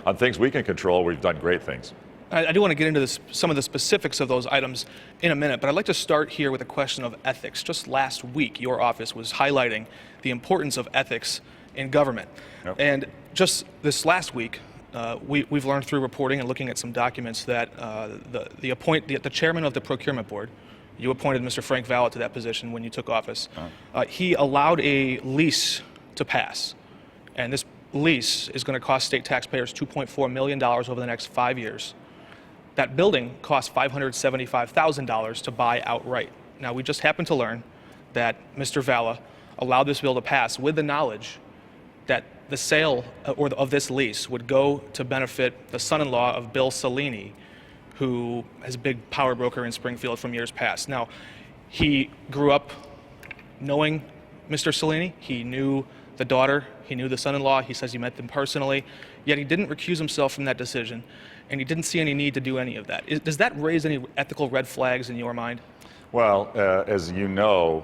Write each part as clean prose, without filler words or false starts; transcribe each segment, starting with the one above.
On things we can control, we've done great things. I do want to get into some of the specifics of those items in a minute, but I'd like to start here with a question of ethics. Just last week, your office was highlighting the importance of ethics in government. Yep. And just this last week, we've learned through reporting and looking at some documents that the chairman of the procurement board, you appointed Mr. Frank Valla to that position when you took office. He allowed a lease to pass, and this lease is going to cost state taxpayers $2.4 million over the next 5 years. That building cost $575,000 to buy outright. Now, we just happened to learn that Mr. Valla allowed this bill to pass with the knowledge that the sale of this lease would go to benefit the son-in-law of Bill Cellini, who is a big power broker in Springfield from years past. Now, he grew up knowing Mr. Cellini. He knew the daughter, he knew the son-in-law, he says he met them personally, yet he didn't recuse himself from that decision, and he didn't see any need to do any of that. Does that raise any ethical red flags in your mind? Well, as you know,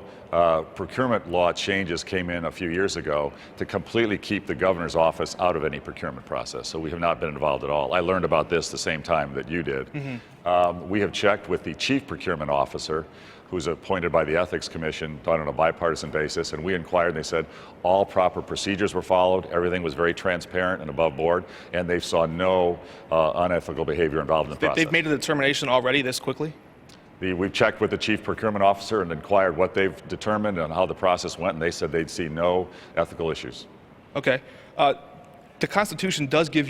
procurement law changes came in a few years ago to completely keep the governor's office out of any procurement process, so we have not been involved at all. I learned about this the same time that you did. We have checked with the chief procurement officer, who's appointed by the Ethics Commission, done on a bipartisan basis, and we inquired, and they said all proper procedures were followed, everything was very transparent and above board, and they saw no unethical behavior involved in the process. They've made a determination already this quickly? We've checked with the chief procurement officer and inquired what they've determined and how the process went, and they said they'd see no ethical issues. Okay. The Constitution does give you